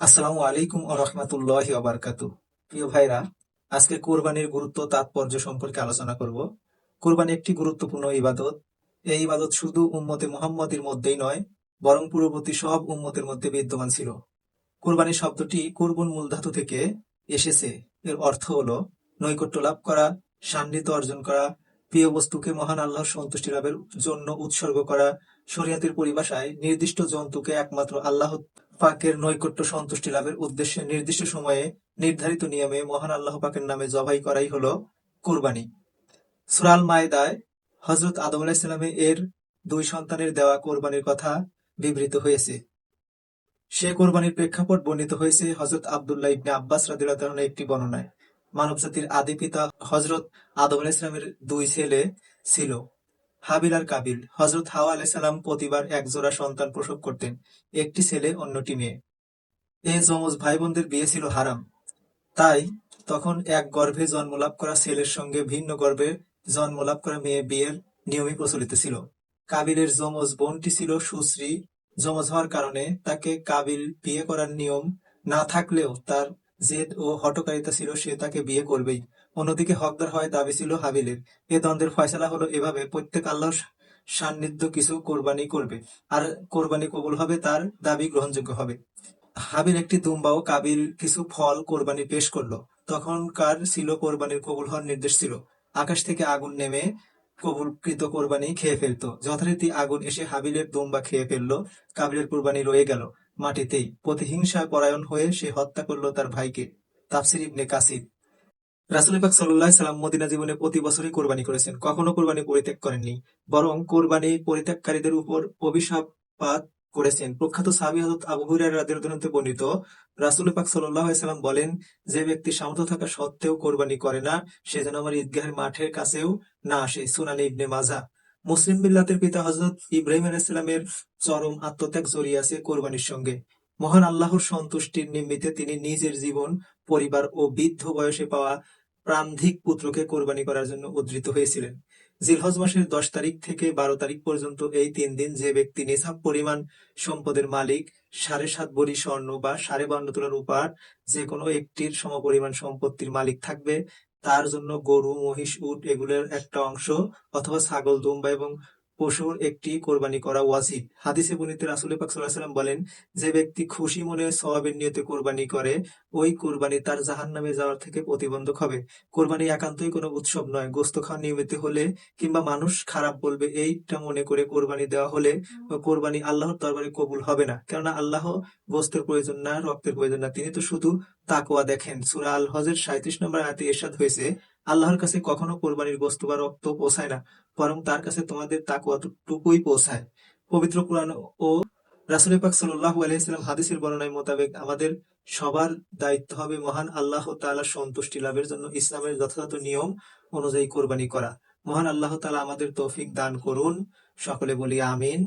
আসসালামু আলাইকুম ও রহমতুল্লাহি ওবারকাতু। প্রিয় ভাইরা, আজকে কোরবানির গুরুত্ব তাৎপর্য সম্পর্কে আলোচনা করব। কোরবানি একটি গুরুত্বপূর্ণ ইবাদত। এই ইবাদত শুধু উম্মতে মুহাম্মদের মধ্যেই নয়, বরং পূর্ববর্তী সব উম্মতের মধ্যে বিদ্যমান ছিল। কোরবানি শব্দটি কুরবুন মূল ধাতু থেকে এসেছে। এর অর্থ হলো নৈকট্য লাভ করা, সান্নিধ্য অর্জন করা, প্রিয় বস্তুকে মহান আল্লাহর সন্তুষ্টি লাভের জন্য উৎসর্গ করা। শরিয়াতের পরিভাষায় নির্দিষ্ট জন্তুকে একমাত্র আল্লাহ পাকের নৈকট্য সন্তুষ্টি লাভের উদ্দেশ্যে নির্দিষ্ট সময়ে নির্ধারিত নিয়মে মহান আল্লাহ পাকের নামে জবাই করাই হলো কোরবানি। সূরা আল মায়েদায় হযরত আদম আলাইহিস সালামের এর দুই সন্তানের দেওয়া কোরবানির কথা বিবৃত হয়েছে। সে কোরবানির প্রেক্ষাপট বর্ণিত হয়েছে হযরত আব্দুল্লাহ ইবনে আব্বাস রাদিয়াল্লাহু তাআলার একটি বর্ণনায়। মানবজাতির আদি পিতা হযরত আদম আলাইহিস সালামের দুই ছেলে ছিল, হাবিল আর কাবিল। হযরত হাওয়া আলাইহিস সালাম প্রতিবার এক জোড়া সন্তান প্রসব করতেন, একটি ছেলে অন্যটি মেয়ে। এ যমজ ভাই-বোনদের বিয়ে ছিল হারাম। তাই তখন এক গর্ভে জন্মলাভ করা ছেলের সঙ্গে ভিন্ন গর্ভে জন্মলাভ করা মেয়ে বিয়ের নিয়মই প্রচলিত ছিল। কাবিলের যমজ বোনটি ছিল সুশ্রী। যমজ হওয়ার কারণে তাকে কাবিল বিয়ে করার নিয়ম না থাকলেও তার জেদ ও হঠকারিতা ছিল, সে তাকে বিয়ে করবেই। অন্যদিকে হকদার হওয়ায় দাবি ছিল হাবিলের। এ দ্বন্দ্বের ফয়সালা হলো এভাবে: প্রত্যেক আল্লাহর সান্নিধ্য কিছু কোরবানি করবে, আর কোরবানি কবুল হবে, তার দাবি গ্রহণযোগ্য হবে। হাবিল একটি দুম্বা ও কাবিল কিছু ফল কোরবানি পেশ করল। তখনকার ছিল কোরবানির কবুল হওয়ার নির্দেশ ছিল। আকাশ থেকে আগুন নেমে কবুলকৃত কোরবানি খেয়ে ফেলত। যথারীতি আগুন এসে হাবিলের দুম্বা খেয়ে ফেলল। কাবিলের কোরবানি রয়ে গেল মাটিতেই। প্রতিহিংসা পরায়ণ হয়ে সে হত্যা করল তার ভাইকে। তাফসির ইবনে কাসির। রাসূল পাক সাল্লাল্লাহু আলাইহি সাল্লাম মদিনা জীবনে প্রতি বছরই কোরবানি করেছেন, কখনো কোরবানি পরিত্যাগ করেননি, বরং কোরবানি পরিত্যাগকারীদের উপর অভিশাপাত করেছেন। প্রখ্যাত সাহাবী হযরত আবু হুরায়রা রাদিয়াল্লাহু আনহু বর্ণিত, রাসূল পাক সাল্লাল্লাহু আলাইহি সাল্লাম বলেন, যে ব্যক্তি সামর্থ্য থাকা সত্ত্বেও কোরবানি করে না, সে যেন আমার ঈদগাহের মাঠের কাছেও না আসে। সুনানে ইবনে মাজাহ। মুসলিম মিল্লাতের পিতা হযরত ইব্রাহিম আলাইহিস সালামের চরম আত্মত্যাগ জড়িয়ে আছে কোরবানির সঙ্গে। মহান আল্লাহর সন্তুষ্টির নিমিত্তে তিনি নিজের জীবন, পরিবার ও বৃদ্ধ বয়সে পাওয়া প্রান্ধিক পুত্রকে কোরবানি করার জন্য উদ্ধৃত হয়েছিলেন। জিলহজ মাসের 10 তারিখ থেকে 12 তারিখ পর্যন্ত এই 3 দিন যে ব্যক্তি নিসাব পরিমাণ সম্পদের মালিক, 7.5 ভরি স্বর্ণ বা 52.5 তোলা রূপার যে কোনো একটির সমপরিমাণ সম্পত্তির মালিক থাকবে, তার জন্য গরু, মহিষ, উট এগুলোর একটা অংশ অথবা ছাগল, দুম্বা এবং পশুর একটি কোরবানি করা ওয়াজিব। হাদিসে বর্ণিত রাসূল পাক সাল্লাল্লাহু আলাইহি সাল্লাম বলেন, যে ব্যক্তি খুশি মনে সওয়াবের নিয়তে কোরবানি করে, ওই কোরবানি তার জাহান্নামে যাওয়ার থেকে প্রতিবন্ধক হবে। কোরবানি একান্তই কোনো উৎসব নয়। গোশত খাওয়া নিয়মিত হলে কিংবা মানুষ খারাপ বলবে এইটা মনে করে কোরবানি দেওয়া হলে কোরবানি আল্লাহর দরবারে কবুল হবে না। কেননা আল্লাহ গোশতের প্রয়োজন না, রক্তের প্রয়োজন না, তিনি তো শুধু তাকওয়া দেখেন। সূরা আল হজের 37 নম্বর আয়াতে ইরশাদ হয়েছে, আল্লাহর কাছে কখনো কোরবানির গোশত বা রক্ত পৌঁছায় না, বরং তার কাছে তোমাদের তাকওয়াটুকুই পৌঁছায়। পবিত্র কুরআন ও রাসূল পাক সাল্লাল্লাহু আলাইহি ওয়াসাল্লাম হাদিসের বর্ণনায় মোতাবেক আমাদের সবার দায়িত্ব হবে মহান আল্লাহ তাআলার সন্তুষ্টি লাভের জন্য ইসলামের যথাযথ নিয়ম অনুযায়ী কোরবানি করা। মহান আল্লাহ তাআলা আমাদের তৌফিক দান করুন। সকলে বলি আমিন।